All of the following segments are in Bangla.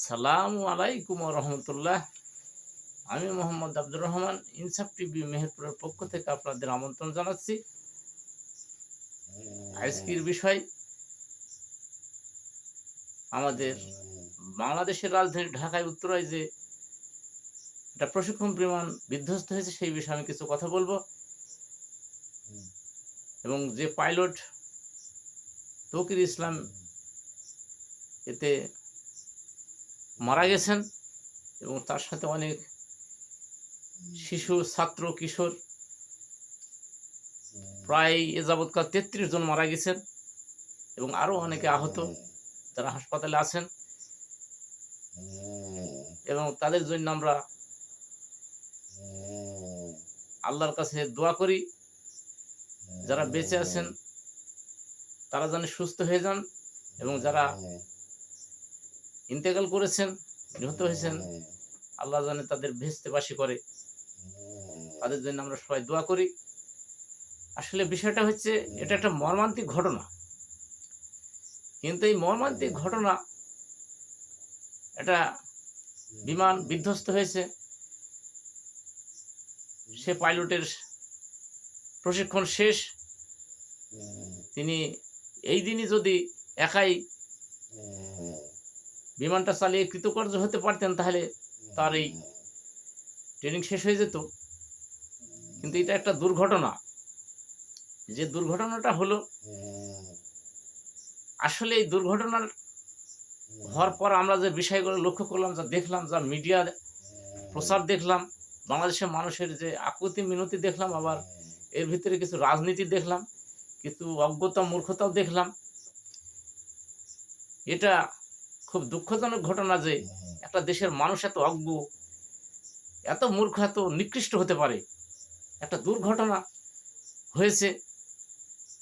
আসসালামু আলাইকুম রহমতুল্লাহ। আমি মোহাম্মদ আব্দুর রহমান, ইনসাফ টিভি মেহেরপুরের পক্ষ থেকে আপনাদের আমন্ত্রণ জানাচ্ছি। আজকের বিষয় আমাদের বাংলাদেশের রাজধানী ঢাকায় উত্তরায় যে একটা প্রশিক্ষণ বিমান বিধ্বস্ত হয়েছে সেই বিষয়ে আমি কিছু কথা বলবো। এবং যে পাইলট তৌকির ইসলাম এতে মারা গেছেন এবং তার সাথে অনেক শিশু, ছাত্র, কিশোর, প্রায় এ যাবৎকাল ৩৩ জন মারা গেছেন এবং আরও অনেকে আহত যারা হাসপাতালে আছেন। এবং তাদের জন্য আমরা আল্লাহর কাছে দোয়া করি, যারা বেঁচে আছেন তারা যেন সুস্থ হয়ে যান এবং যারা ইন্তেকাল করেছেন, নিহত হয়েছেন, আল্লাহ জানে তাদের বেহেশতেবাসী করে, তাদের জন্য আমরা সবাই দোয়া করি। আসলে বিষয়টা হচ্ছে, এটা একটা মর্মান্তিক ঘটনা, কিন্তু এই মর্মান্তিক ঘটনা, একটা বিমান বিধ্বস্ত হয়েছে, সে পাইলটের প্রশিক্ষণ শেষ, তিনি এই দিনই যদি একাই বিমানটা চালিয়ে কৃতকার্য হতে পারতেন তাহলে তার এই ট্রেনিং শেষ হয়ে যেত। কিন্তু এটা একটা দুর্ঘটনা। যে দুর্ঘটনাটা হলো, আসলে এই দুর্ঘটনার হওয়ার পর আমরা যে বিষয়গুলো লক্ষ্য করলাম, যা দেখলাম, যা মিডিয়ার প্রচার দেখলাম, বাংলাদেশের মানুষের যে আকুতি মিনতি দেখলাম, আবার এর ভিতরে কিছু রাজনীতি দেখলাম, কিছু অজ্ঞতা মূর্খতাও দেখলাম। এটা খুব দুঃখজনক ঘটনা যে একটা দেশের মানুষ এত অজ্ঞ, এত মূর্খ, এত নিকৃষ্ট হতে পারে। একটা দুর্ঘটনা হয়েছে,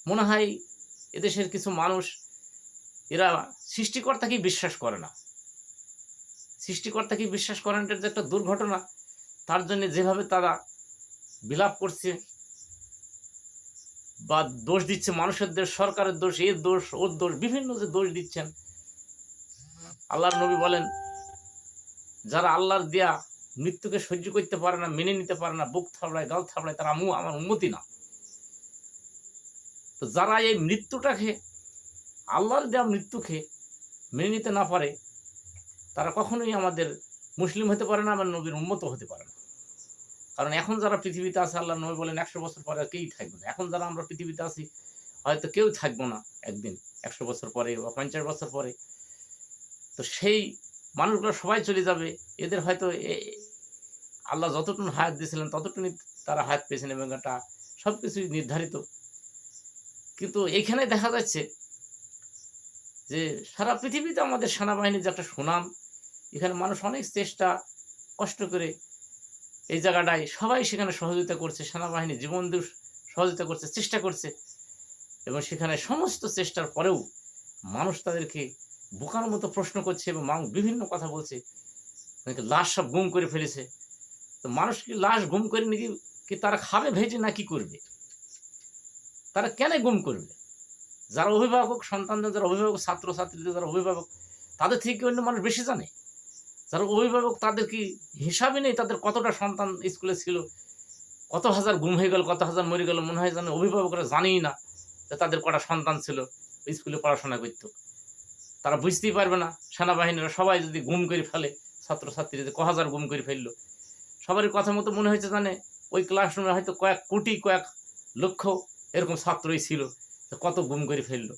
মনে হয় এদেশের কিছু মানুষ, এরা সৃষ্টিকর্তাকেই বিশ্বাস করে না। সৃষ্টিকর্তাকেই বিশ্বাস করেন, এটা যে একটা দুর্ঘটনা, তার জন্য যেভাবে তারা বিলাপ করছে বা দোষ দিচ্ছে, মানুষের দোষ, সরকারের দোষ, এর দোষ, ওর দোষ, বিভিন্ন যে দোষ দিচ্ছেন। আল্লাহর নবী বলেন, যারা আল্লাহর দেয়া মৃত্যুকে সহ্য করতে পারে না, মেনে নিতে পারে না, বুক থাবড়ায়, গাল থাবড়ায়, তারা আমার উম্মতি না। তো যারা এই মৃত্যুটাকে, আল্লাহর দেওয়া মৃত্যুকে মেনে নিতে না পারে, তারা কখনোই আমাদের মুসলিম হতে পারে না, আমার নবীর উম্মত হতে পারে না। কারণ এখন যারা পৃথিবীতে আছে, আল্লাহ নবী বলেন 100 বছর পরে কেউই থাকবে না। এখন যারা আমরা পৃথিবীতে আছি, হয়তো কেউ থাকবো না একদিন, 100 বছর পরে বা 50 বছর পরে। তো সেই মানুষগুলো সবাই চলে যাবে। এদের হয়তো আল্লাহ যতটুকু হায়াত দিয়েছিলেন ততটুকু তারা হায়াত পেয়েছেন এবং এটা সব কিছুই নির্ধারিত। কিন্তু এইখানে দেখা যাচ্ছে যে সারা পৃথিবীতে আমাদের সেনাবাহিনীর যে একটা সুনাম, এখানে মানুষ অনেক চেষ্টা কষ্ট করে এই জায়গাটায় সবাই সেখানে সহযোগিতা করছে, সেনাবাহিনী জীবন দিয়ে সহযোগিতা করছে, চেষ্টা করছে। এবং সেখানে সমস্ত চেষ্টার পরেও মানুষ তাদেরকে বোকার মতো প্রশ্ন করছে এবং বিভিন্ন কথা বলছে, লাশ সব গুম করে ফেলেছে। তো মানুষ কি লাশ গুম করে নাকি কি তারা খাবে ভেজে না কি করবে? তারা কেন গুম করবে? যারা অভিভাবক, সন্তানদের যারা অভিভাবক, ছাত্রছাত্রীদের যারা অভিভাবক, তাদের থেকে অন্য মানুষ বেশি জানে। যারা অভিভাবক তাদের কি হিসাবই নেই তাদের কতটা সন্তান স্কুলে ছিল, কত হাজার গুম হয়ে গেল, কত হাজার মরে গেল, মনে হয় জানে অভিভাবকরা জানেই না যে তাদের কটা সন্তান ছিল স্কুলে পড়াশোনা করত। তারা বুঝতেই পারবে না। সেনাবাহিনীরা সবাই যদি গুম করে ফেলে, ছাত্রছাত্রীদের হাজার গুম করে ফেললো, সবারই কথা মতো মনে হয়েছে জানে ওই ক্লাসরুমে হয়তো কয়েক কোটি, কয়েক লক্ষ এরকম ছাত্রই ছিল, কত গুম করে ফেললো।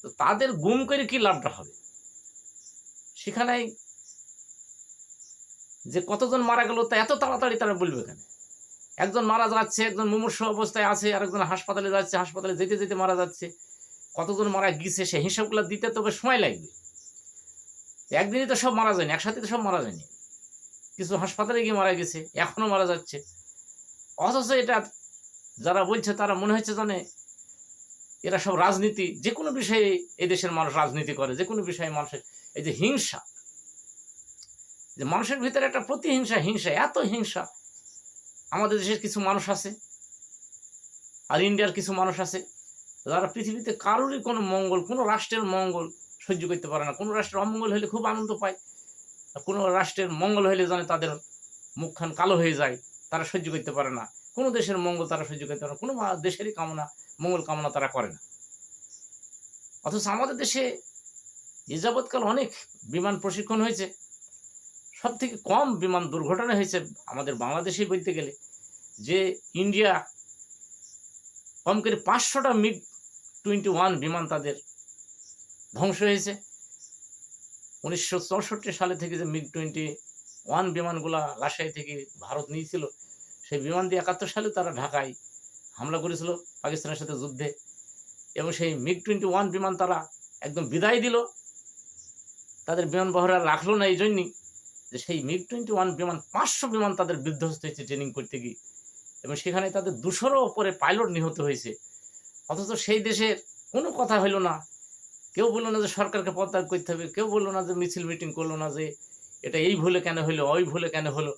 তো তাদের গুম করে কি লাভটা হবে? সেখানে যে কতজন মারা গেল তা এত তাড়াতাড়ি তারা বলবে কেন? একজন মারা যাচ্ছে, একজন মুমূর্ষু অবস্থায় আছে, আরেকজন হাসপাতালে যাচ্ছে, হাসপাতালে যেতে যেতে মারা যাচ্ছে। কতজন মারা গিয়েছে সে হিসাবগুলো দিতে তবে সময় লাগবে। একদিনই তো সব মারা যায়নি, একসাথে তো সব মারা যায়নি। কিছু হাসপাতালে গিয়ে মারা গেছে, এখনো মারা যাচ্ছে। অথচ এটা যারা বলছে তারা মনে হচ্ছে জানে এরা সব রাজনীতি, যে কোনো বিষয়ে এদেশের মানুষ রাজনীতি করে, যে কোনো বিষয়ে মানুষের এই যে হিংসা, যে মানুষের ভিতরে একটা প্রতিহিংসা, হিংসা, এত হিংসা। আমাদের দেশের কিছু মানুষ আছে আর ইন্ডিয়ার কিছু মানুষ আছে যারা পৃথিবীতে কারোরই কোনো মঙ্গল, কোনো রাষ্ট্রের মঙ্গল সহ্য করতে পারে না। কোনো রাষ্ট্রের অমঙ্গল হলে খুব আনন্দ পায়, কোনো রাষ্ট্রের মঙ্গল হইলে জানে তাদের মুখখান কালো হয়ে যায়, তারা সহ্য করতে পারে না। কোনো দেশের মঙ্গল তারা সহ্য করতে পারে না, কোনো দেশেরই মঙ্গল কামনা তারা করে না। অথচ আমাদের দেশে এ যাবৎকাল অনেক বিমান প্রশিক্ষণ হয়েছে, সব থেকে কম বিমান দুর্ঘটনা হয়েছে আমাদের বাংলাদেশেই বলতে গেলে। যে ইন্ডিয়া কম করে 500টা MiG-21 বিমান তাদের ধ্বংস হয়েছে। 1964 সালে থেকে যে MiG-21 বিমানগুলা রাজশাহী থেকে ভারত নিয়েছিল, সেই বিমান দিয়ে 71 সালে তারা ঢাকায় হামলা করেছিল পাকিস্তানের সাথে যুদ্ধে, এবং সেই MiG-21 বিমান তারা একদম বিদায় দিল, তাদের বিমান বহর আর রাখলো না। এই জন্যই যে সেই MiG-21 বিমান 500 বিমান তাদের বিধ্বস্ত হয়েছে ট্রেনিং করতে গিয়ে, এবং সেখানে তাদের 200-রও ওপরে পাইলট নিহত হয়েছে। অথচ সেই দেশের কোনো কথা হইল না, কেউ বললো না যে সরকারকে পদত্যাগ করতে হবে, কেউ বললো না যে মিছিল মিটিং করলো না যে এটা এই ভুলে কেন হলো, ওই ভুলে কেন হলো,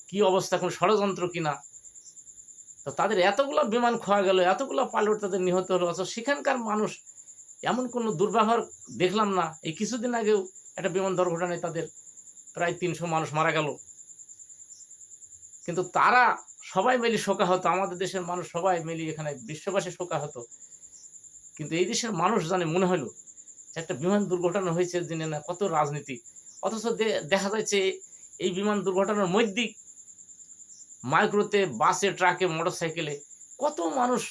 কি অবস্থা, কোনো ষড়যন্ত্র কিনা। তো তাদের এতগুলো বিমান খোয়া গেল, এতগুলো পাইলট তাদের নিহত হলো, অথচ সেখানকার মানুষ এমন কোনো দুর্ব্যবহার দেখলাম না। এই কিছুদিন আগেও একটা বিমান দুর্ঘটনায় তাদের প্রায় 300 মানুষ মারা গেল, কিন্তু তারা সবাই মিলে শোকাহত, আমাদের দেশের মানুষ সবাই মিলে এখানে বিশ্ববাসী শোকাহত। কিন্তু এই দেশের মানুষ জানে, মনে হলো একটা বিমান দুর্ঘটনা হয়েছে জেনে না কত রাজনীতি। অথচ দেখা যাচ্ছে এই বিমান দুর্ঘটনার মধ্যেই মাইক্রোতে, বাসে, ট্রাকে, মোটরসাইকেলে কত মানুষ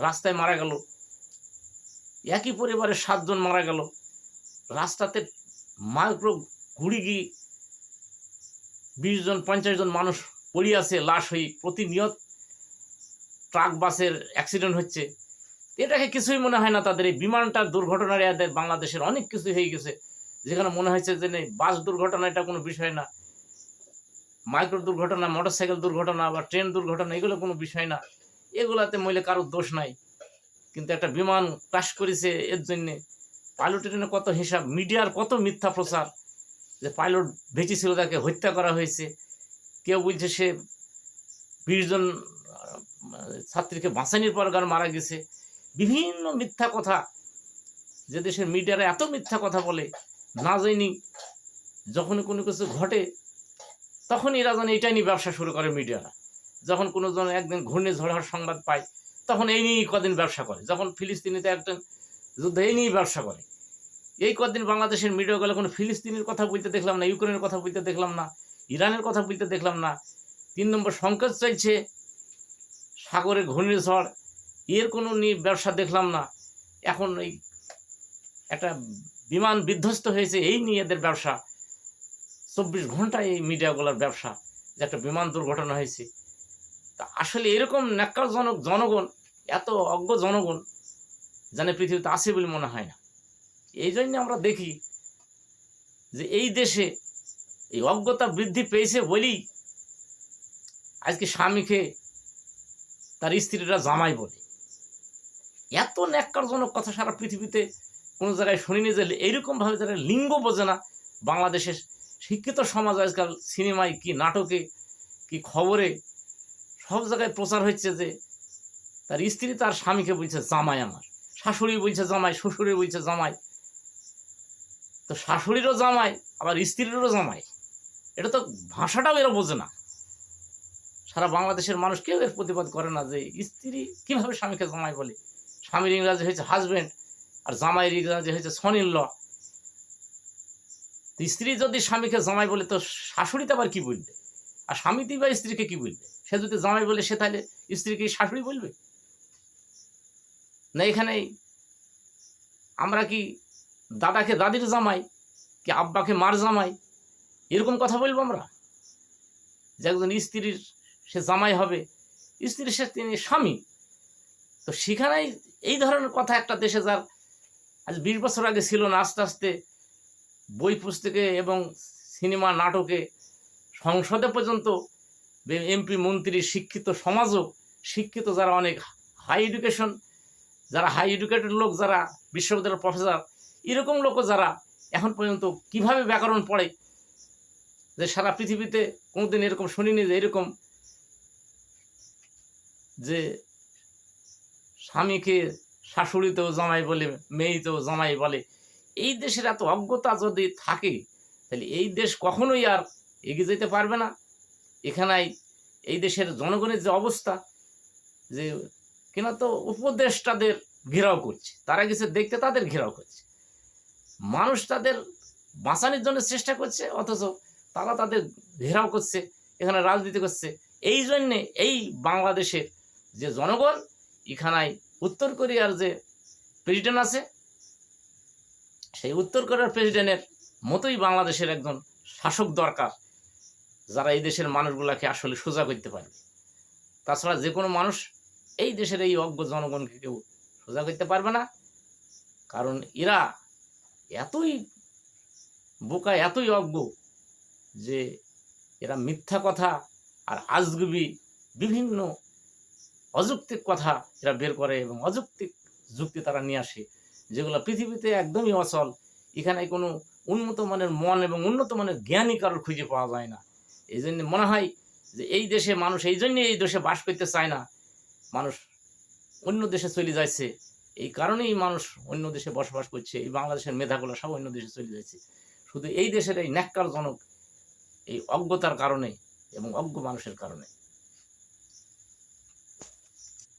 রাস্তায় মারা গেল। একই পরিবারে 7 জন মারা গেল রাস্তাতে। মাইক্রো ঘুড়ি গিয়ে 20 জন 50 জন মানুষ পড়ে আছে লাশ হয়ে, প্রতিনিয়ত ট্রাক বাসের অ্যাক্সিডেন্ট হচ্ছে। এটাকে কিছুই মনে হয় না তাদের। এই বিমানটার দুর্ঘটনার এদের বাংলাদেশের অনেক কিছু হয়ে গেছে, যেখানে মনে হয়েছে যে নেই বাস দুর্ঘটনা এটা কোনো বিষয় না, মাইক্রো দুর্ঘটনা, মোটরসাইকেল দুর্ঘটনা বা ট্রেন দুর্ঘটনা এগুলো কোনো বিষয় না, এগুলাতে মহিলা কারোর দোষ নাই। কিন্তু একটা বিমান ক্রাশ করেছে এর জন্যে পাইলটের জন্য কত হিসাব, মিডিয়ার কত মিথ্যা প্রচার যে পাইলট বেঁচে ছিল, তাকে হত্যা করা হয়েছে। কেউ বলছে সে 20 জন ছাত্রীকে বাঁচানোর পর মারা গেছে। বিভিন্ন মিথ্যা কথা, যে দেশের মিডিয়ারা এত মিথ্যা কথা বলে, না জানি যখন কোনো কিছু ঘটে তখন এরা জানে এটাই নিয়ে ব্যবসা শুরু করে মিডিয়ারা। যখন কোনো জন একদিন ঘূর্ণিঝড় হওয়ার সংবাদ পায় তখন এই নিয়েই কদিন ব্যবসা করে। যখন ফিলিস্তিনিতে একদিন যুদ্ধ, এই নিয়েই ব্যবসা করে। এই কদিন বাংলাদেশের মিডিয়াগুলো কোনো ফিলিস্তিনের কথা বলতে দেখলাম না, ইউক্রেনের কথা বলতে দেখলাম না, ইরানের কথা বলতে দেখলাম না। 3 নম্বর সংকট চলছে, সাগরে ঘূর্ণিঝড়, এর কোনো নিয়ে ব্যবসা দেখলাম না। এখন এই একটা বিমান বিধ্বস্ত হয়েছে, এই নিয়ে এদের ব্যবসা। 24 ঘন্টায় এই মিডিয়াগুলোর ব্যবসা যে একটা বিমান দুর্ঘটনা হয়েছে। তা আসলে এরকম ন্যাক্কারজনক জনগণ, এত অজ্ঞ জনগণ জানে পৃথিবীতে আছে বলে মনে হয় না। এই জন্য আমরা দেখি যে এই দেশে এই অজ্ঞতা বৃদ্ধি পেয়েছে বলেই আজকে স্বামীকে তার স্ত্রীরা জামাই বলে। এত ন্যাক্কারজনক কথা সারা পৃথিবীতে কোনো জায়গায় শুনিনি যে এইরকমভাবে যারা লিঙ্গ বোঝে না। বাংলাদেশের শিক্ষিত সমাজ আজকাল সিনেমায় কি নাটকে কি খবরে সব জায়গায় প্রচার হচ্ছে যে তার স্ত্রী তার স্বামীকে বলছে জামাই আমার, শাশুড়ি বলছে জামাই, শ্বশুরে বলছে জামাই। তো শাশুড়িরও জামাই আবার স্ত্রীরও জামাই, এটা তো ভাষাটাও এরা বোঝে না। সারা বাংলাদেশের মানুষ কেউ এর প্রতিবাদ করে না যে স্ত্রী কিভাবে স্বামীকে জামাই বলে। স্বামীর ইংরাজি হয়েছে হাজব্যান্ড, আর জামাইয়ের ইংরাজি হয়েছে সন ইন ল। স্ত্রী যদি স্বামীকে জামাই বলে তো শাশুড়িতে আবার কি বলবে? আর স্বামীতেই বা স্ত্রীকে কি বলবে? সে যদি জামাই বলে সে তাহলে স্ত্রীকে শাশুড়ি বলবে না? এখানেই আমরা কি দাদাকে দাদির জামাই, কি আব্বাকে মার জামাই, এরকম কথা বলবো আমরা? যে একজন স্ত্রীর সে জামাই হবে, স্ত্রীর সে তিনি স্বামী। তো সেখানেই এই ধরনের কথা একটা দেশে যার আজ 20 বছর আগে ছিল না, আস্তে আস্তে বই পুস্তকে এবং সিনেমা নাটকে সংসদে পর্যন্ত এমপি মন্ত্রী, শিক্ষিত সমাজও, শিক্ষিত যারা অনেক হাই এডুকেশন, যারা হাই এডুকেটেড লোক, যারা বিশ্ববিদ্যালয়ের প্রফেসর, এরকম লোকও যারা এখন পর্যন্ত কিভাবে ব্যাকরণ পড়ে, যে সারা পৃথিবীতে কোনোদিন এরকম শুনিনি যে এরকম যে স্বামীকে শাশুড়িতেও জামাই বলে, মেয়েতেও জামাই বলে। এই দেশের এত অজ্ঞতা যদি থাকে, তাহলে এই দেশ কখনোই আর এগিয়ে যেতে পারবে না। এখানে এই দেশের জনগণের যে অবস্থা, যে কিনা তো উপদেষ্টাদের ঘেরাও করছে, তারা গেছে দেখতে, তাদের ঘেরাও করছে, মানুষ তাদের বাঁচানোর জন্য চেষ্টা করছে, অথচ তারা তাদের ঘেরাও করছে, এখানে রাজনীতি করছে। এই জন্যে এই বাংলাদেশের যে জনগণ, এখানে উত্তর কোরিয়ার যে প্রেসিডেন্ট আছে, সেই উত্তর কোরিয়ার প্রেসিডেন্টের মতোই বাংলাদেশের একজন শাসক দরকার, যারা এই দেশের মানুষগুলাকে আসলে সোজা করতে পারবে। তাছাড়া যে কোনো মানুষ এই দেশের এই অজ্ঞ জনগণকে কেউ সোজা করতে পারবে না। কারণ এরা এতই বোকা, এতই অজ্ঞ যে এরা মিথ্যা কথা আর আজগুবি বিভিন্ন অযৌক্তিক কথা এরা বের করে এবং অযৌক্তিক যুক্তি তারা নিয়ে আসে, যেগুলো পৃথিবীতে একদমই অচল। এখানে কোনো উন্নত মানের মন এবং উন্নত মানের জ্ঞানী কারোর খুঁজে পাওয়া যায় না। এই জন্য মনে হয় যে এই দেশে মানুষ এই জন্যে এই দেশে বাস করতে চায় না, মানুষ অন্য দেশে চলে যাচ্ছে। এই কারণেই মানুষ অন্য দেশে বসবাস করছে। এই বাংলাদেশের মেধাগুলো সব অন্য দেশে চলে যাচ্ছে, শুধু এই দেশের এই ন্যাক্কারজনক এই অজ্ঞতার কারণে এবং অজ্ঞ মানুষের কারণে।